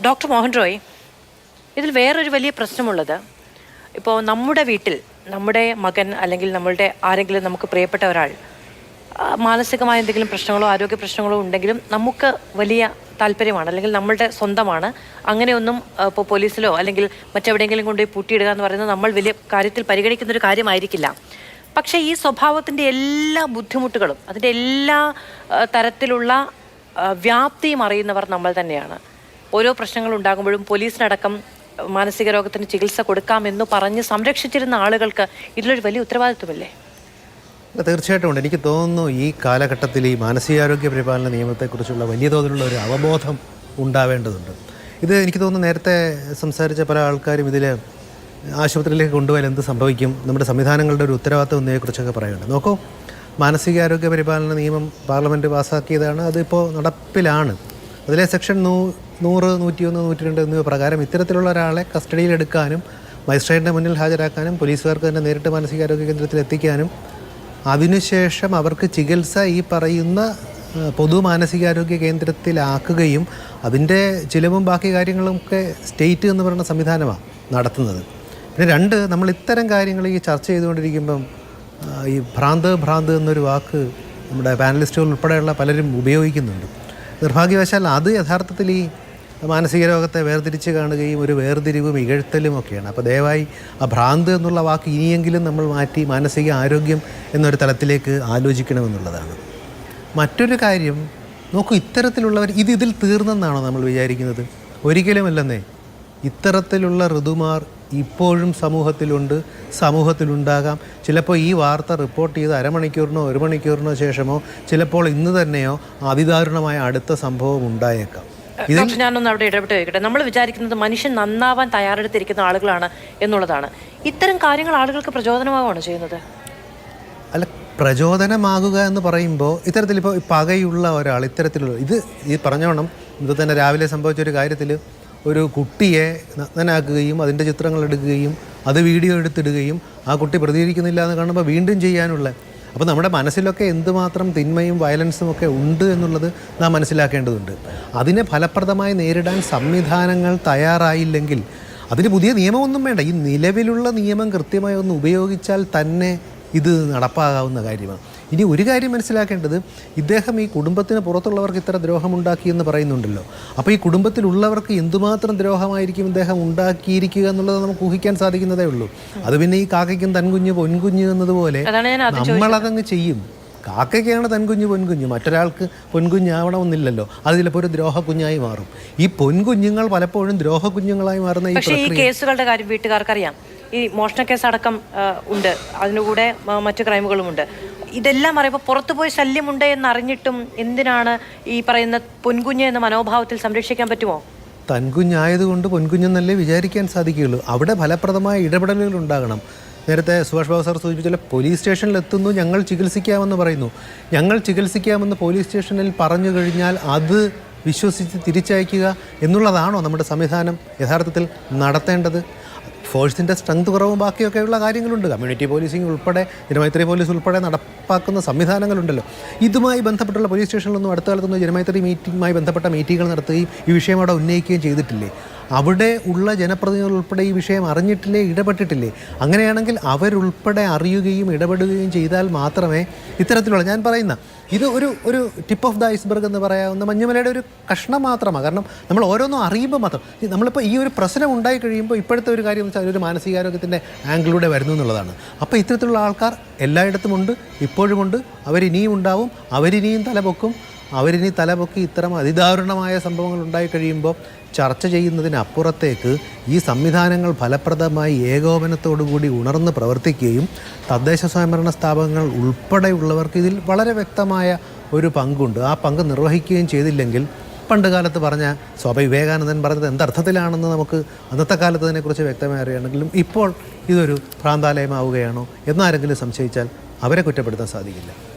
Doctor Mohan Roy, ഇതിൽ വേറൊരു വലിയ പ്രശ്നമുള്ളത്, ഇപ്പോൾ നമ്മുടെ വീട്ടിൽ നമ്മുടെ മകൻ അല്ലെങ്കിൽ നമ്മളുടെ ആരെങ്കിലും നമുക്ക് പ്രിയപ്പെട്ട ഒരാൾ മാനസികമായ എന്തെങ്കിലും പ്രശ്നങ്ങളോ ആരോഗ്യ പ്രശ്നങ്ങളോ ഉണ്ടെങ്കിലും നമുക്ക് വലിയ താല്പര്യമാണ്, അല്ലെങ്കിൽ നമ്മളുടെ സ്വന്തമാണ്. അങ്ങനെയൊന്നും ഇപ്പോൾ പോലീസിലോ അല്ലെങ്കിൽ മറ്റെവിടെയെങ്കിലും കൊണ്ടുപോയി പൂട്ടിയിടുക എന്ന് പറയുന്നത് നമ്മൾ വലിയ കാര്യത്തിൽ പരിഗണിക്കുന്നൊരു കാര്യമായിരിക്കില്ല. പക്ഷേ ഈ സ്വഭാവത്തിൻ്റെ എല്ലാ ബുദ്ധിമുട്ടുകളും അതിൻ്റെ എല്ലാ തരത്തിലുള്ള വ്യാപ്തിയും അറിയുന്നവർ നമ്മൾ തന്നെയാണ്. ഓരോ പ്രശ്നങ്ങൾ ഉണ്ടാകുമ്പോഴും പോലീസിനടക്കം മാനസിക രോഗത്തിന് ചികിത്സ കൊടുക്കാമെന്ന് പറഞ്ഞ് സംരക്ഷിച്ചിരുന്ന ആളുകൾക്ക് ഇതിലൊരു വലിയ ഉത്തരവാദിത്വമില്ലേ? തീർച്ചയായിട്ടും ഉണ്ട്. എനിക്ക് തോന്നുന്നു ഈ കാലഘട്ടത്തിൽ ഈ മാനസികാരോഗ്യ പരിപാലന നിയമത്തെക്കുറിച്ചുള്ള വലിയ തോതിലുള്ള ഒരു അവബോധം ഉണ്ടാവേണ്ടതുണ്ട്. ഇത് എനിക്ക് തോന്നുന്നു നേരത്തെ സംസാരിച്ച പല ആൾക്കാരും ഇതിൽ ആശുപത്രിയിലേക്ക് കൊണ്ടുപോയാൽ എന്ത് സംഭവിക്കും, നമ്മുടെ സംവിധാനങ്ങളുടെ ഒരു ഉത്തരവാദിത്വം എന്നതിനെക്കുറിച്ചൊക്കെ പറയുന്നുണ്ട്. നോക്കൂ, മാനസികാരോഗ്യ പരിപാലന നിയമം പാർലമെൻറ്റ് പാസ്സാക്കിയതാണ്, അതിപ്പോൾ നടപ്പിലാണ്. അതിലെ സെക്ഷൻ 100, 101, 102 എന്നിവ പ്രകാരം ഇത്തരത്തിലുള്ള ഒരാളെ കസ്റ്റഡിയിലെടുക്കാനും മജിസ്ട്രേറ്റിൻ്റെ മുന്നിൽ ഹാജരാക്കാനും പോലീസുകാർക്ക് തന്നെ നേരിട്ട് മാനസികാരോഗ്യ കേന്ദ്രത്തിൽ എത്തിക്കാനും അതിനുശേഷം അവർക്ക് ചികിത്സ ഈ പറയുന്ന പൊതു മാനസികാരോഗ്യ കേന്ദ്രത്തിലാക്കുകയും അതിൻ്റെ ചിലവും ബാക്കി കാര്യങ്ങളൊക്കെ സ്റ്റേറ്റ് എന്ന് പറയുന്ന സംവിധാനമാണ് നടത്തുന്നത്. പിന്നെ രണ്ട്, നമ്മൾ ഇത്തരം കാര്യങ്ങൾ ഈ ചർച്ച ചെയ്തുകൊണ്ടിരിക്കുമ്പം ഈ ഭ്രാന്ത് എന്നൊരു വാക്ക് നമ്മുടെ പാനലിസ്റ്റുകൾ ഉൾപ്പെടെയുള്ള പലരും ഉപയോഗിക്കുന്നുണ്ട്. നിർഭാഗ്യവശാൽ അത് യഥാർത്ഥത്തിൽ ഈ മാനസിക രോഗത്തെ വേർതിരിച്ച് കാണുകയും ഒരു വേർതിരിവും ഇകഴ്ത്തലും ഒക്കെയാണ്. അപ്പോൾ ദയവായി ആ ഭ്രാന്ത് എന്നുള്ള വാക്ക് ഇനിയെങ്കിലും നമ്മൾ മാറ്റി മാനസിക ആരോഗ്യം എന്നൊരു തലത്തിലേക്ക് ആലോചിക്കണമെന്നുള്ളതാണ്. മറ്റൊരു കാര്യം, നോക്കൂ, ഇത്തരത്തിലുള്ളവർ ഇതിൽ തീർന്നെന്നാണോ നമ്മൾ വിചാരിക്കുന്നത്? ഒരിക്കലുമല്ലെന്നേ. ഇത്തരത്തിലുള്ള ഋതുമാർ ഇപ്പോഴും സമൂഹത്തിലുണ്ടാകാം. ചിലപ്പോൾ ഈ വാർത്ത റിപ്പോർട്ട് ചെയ്ത് അരമണിക്കൂറിനോ 1 മണിക്കൂറിനോ ശേഷമോ ചിലപ്പോൾ ഇന്ന് തന്നെയോ അതിദാരുണമായ അടുത്ത സംഭവം ഉണ്ടായേക്കാം. ഞാനൊന്ന് അവിടെ ഇടപെട്ട് ചോദിക്കട്ടെ. നമ്മൾ വിചാരിക്കുന്നത് മനുഷ്യൻ നന്നാവാൻ തയ്യാറെടുത്തിരിക്കുന്ന ആളുകളാണ് എന്നുള്ളതാണ്. ഇത്തരം കാര്യങ്ങൾ ആളുകൾക്ക് പ്രചോദനമാവുകയാണ് ചെയ്യുന്നത്. അല്ല, പ്രചോദനമാകുക എന്ന് പറയുമ്പോൾ ഇത്തരത്തിലിപ്പോൾ പകയുള്ള ഒരാൾ ഇത്തരത്തിലുള്ള ഈ പറഞ്ഞോണം, ഇത് തന്നെ രാവിലെ സംഭവിച്ചൊരു കാര്യത്തിൽ ഒരു കുട്ടിയെ നഗ്നനാക്കുകയും അതിൻ്റെ ചിത്രങ്ങൾ എടുക്കുകയും അത് വീഡിയോ എടുത്തിടുകയും ആ കുട്ടി പ്രതികരിക്കുന്നില്ല എന്ന് കാണുമ്പോൾ വീണ്ടും ചെയ്യാനുള്ള, അപ്പോൾ നമ്മുടെ മനസ്സിലൊക്കെ എന്തുമാത്രം തിന്മയും വയലൻസും ഒക്കെ ഉണ്ട് എന്നുള്ളത് നാം മനസ്സിലാക്കേണ്ടതുണ്ട്. അതിനെ ഫലപ്രദമായി നേരിടാൻ സംവിധാനങ്ങൾ തയ്യാറായില്ലെങ്കിൽ അതിന് പുതിയ നിയമമൊന്നും വേണ്ട. ഈ നിലവിലുള്ള നിയമം കൃത്യമായി ഒന്ന് ഉപയോഗിച്ചാൽ തന്നെ ഇത് നടപ്പാകാവുന്ന കാര്യമാണ്. ഇനി ഒരു കാര്യം മനസ്സിലാക്കേണ്ടത്, ഇദ്ദേഹം ഈ കുടുംബത്തിന് പുറത്തുള്ളവർക്ക് ഇത്ര ദ്രോഹമുണ്ടാക്കിയെന്ന് പറയുന്നുണ്ടല്ലോ. അപ്പോൾ ഈ കുടുംബത്തിലുള്ളവർക്ക് എന്തുമാത്രം ദ്രോഹമായിരിക്കും ഇദ്ദേഹം ഉണ്ടാക്കിയിരിക്കുക എന്നുള്ളത് നമുക്ക് ഊഹിക്കാൻ സാധിക്കുന്നതേ ഉള്ളൂ. അത് പിന്നെ ഈ കാക്കയ്ക്കും തൻകുഞ്ഞ് പൊൻകുഞ്ഞ് എന്നതുപോലെ നമ്മളതങ്ങ് ചെയ്യും. കാക്കയ്ക്കാണ് തൻകുഞ്ഞ് പൊൻകുഞ്ഞ്, മറ്റൊരാൾക്ക് പൊൻകുഞ്ഞാവണമെന്നില്ലല്ലോ. അത് ചിലപ്പോൾ ഒരു ദ്രോഹ കുഞ്ഞായി മാറും. ഈ പൊൻകുഞ്ഞുങ്ങൾ പലപ്പോഴും ദ്രോഹ കുഞ്ഞുങ്ങളായി മാറുന്ന ഈ കേസുകളുടെ കാര്യം വീട്ടുകാർക്കറിയാം. ഈ മോഷണ കേസ് അടക്കം ഉണ്ട്, അതിനുകൂടെ മറ്റു ക്രൈമുകളുമുണ്ട്. ഇതെല്ലാം അറിയുമ്പോൾ പുറത്തുപോയി ശല്യമുണ്ട് എന്നറിഞ്ഞിട്ടും എന്തിനാണ് ഈ പറയുന്ന പൊൻകുഞ്ഞ് എന്ന മനോഭാവത്തിൽ സംരക്ഷിക്കാൻ പറ്റുമോ? തൻകുഞ്ഞായതുകൊണ്ട് പൊൻകുഞ്ഞെന്നല്ലേ വിചാരിക്കാൻ സാധിക്കുകയുള്ളൂ. അവിടെ ഫലപ്രദമായ ഇടപെടലുകൾ ഉണ്ടാകണം. നേരത്തെ സുഭാഷ് ബാബു സാർ സൂചിപ്പിച്ചാൽ പോലീസ് സ്റ്റേഷനിൽ എത്തുന്നു, ഞങ്ങൾ ചികിത്സിക്കാമെന്ന് പറയുന്നു. ഞങ്ങൾ ചികിത്സിക്കാമെന്ന് പോലീസ് സ്റ്റേഷനിൽ പറഞ്ഞു കഴിഞ്ഞാൽ അത് വിശ്വസിച്ച് തിരിച്ചയക്കുക എന്നുള്ളതാണോ നമ്മുടെ സംവിധാനം യഥാർത്ഥത്തിൽ നടത്തേണ്ടത്? ഫോഴ്സിൻ്റെ സ്ട്രെങ്ത് കുറവും ബാക്കിയൊക്കെയുള്ള കാര്യങ്ങളുണ്ട്. കമ്മ്യൂണിറ്റി പോലീസിംഗ് ഉൾപ്പെടെ ജനമൈത്രി പോലീസ് ഉൾപ്പെടെ നടപ്പാക്കുന്ന സംവിധാനങ്ങളുണ്ടല്ലോ. ഇതുമായി ബന്ധപ്പെട്ടുള്ള പോലീസ് സ്റ്റേഷനിലൊന്നും അടുത്ത കാലത്തൊന്നും ജനമൈത്രി മീറ്റിംഗുമായി ബന്ധപ്പെട്ട മീറ്റിങ്ങുകൾ നടത്തുകയും ഈ വിഷയം അവിടെ ഉന്നയിക്കുകയും ചെയ്തിട്ടില്ലേ? അവിടെ ഉള്ള ജനപ്രതിനിധികൾ ഉൾപ്പെടെ ഈ വിഷയം അറിഞ്ഞിട്ടില്ലേ, ഇടപെട്ടിട്ടില്ലേ? അങ്ങനെയാണെങ്കിൽ അവരുൾപ്പെടെ അറിയുകയും ഇടപെടുകയും ചെയ്താൽ മാത്രമേ ഇത്തരത്തിലുള്ള, ഞാൻ പറയുന്ന ഇത് ഒരു ടിപ്പ് ഓഫ് ദ ഐസ്ബർഗ് എന്ന് പറയാവുന്ന മഞ്ഞുമലയുടെ ഒരു കഷ്ണം മാത്രമാണ്. കാരണം നമ്മൾ ഓരോന്നും അറിയുമ്പോൾ മാത്രം, നമ്മളിപ്പോൾ ഈ ഒരു പ്രശ്നം ഉണ്ടായി കഴിയുമ്പോൾ ഇപ്പോഴത്തെ ഒരു കാര്യം എന്ന് വെച്ചാൽ ഒരു മാനസികാരോഗ്യത്തിൻ്റെ ആംഗിലൂടെ വരുന്നു എന്നുള്ളതാണ്. അപ്പോൾ ഇത്തരത്തിലുള്ള ആൾക്കാർ എല്ലായിടത്തുമുണ്ട്, ഇപ്പോഴുമുണ്ട്, അവരിനിയും ഉണ്ടാവും, അവരിനിയും തലപൊക്കി ഇത്തരം അതിദാരുണമായ സംഭവങ്ങൾ ഉണ്ടായി കഴിയുമ്പോൾ ചർച്ച ചെയ്യുന്നതിനപ്പുറത്തേക്ക് ഈ സംവിധാനങ്ങൾ ഫലപ്രദമായി ഏകോപനത്തോടുകൂടി ഉണർന്ന് പ്രവർത്തിക്കുകയും തദ്ദേശ സ്വയംഭരണ സ്ഥാപനങ്ങൾ ഉൾപ്പെടെയുള്ളവർക്ക് ഇതിൽ വളരെ വ്യക്തമായ ഒരു പങ്കുണ്ട്. ആ പങ്ക് നിർവഹിക്കുകയും ചെയ്തില്ലെങ്കിൽ പണ്ട് കാലത്ത് പറഞ്ഞ സ്വാമി വിവേകാനന്ദൻ പറഞ്ഞത് എന്തർത്ഥത്തിലാണെന്ന് നമുക്ക് അന്നത്തെ കാലത്ത് അതിനെക്കുറിച്ച് വ്യക്തമായി അറിയുകയാണെങ്കിലും ഇപ്പോൾ ഇതൊരു ഭ്രാന്താലയമാവുകയാണോ എന്നാരെങ്കിലും സംശയിച്ചാൽ അവരെ കുറ്റപ്പെടുത്താൻ സാധിക്കില്ല.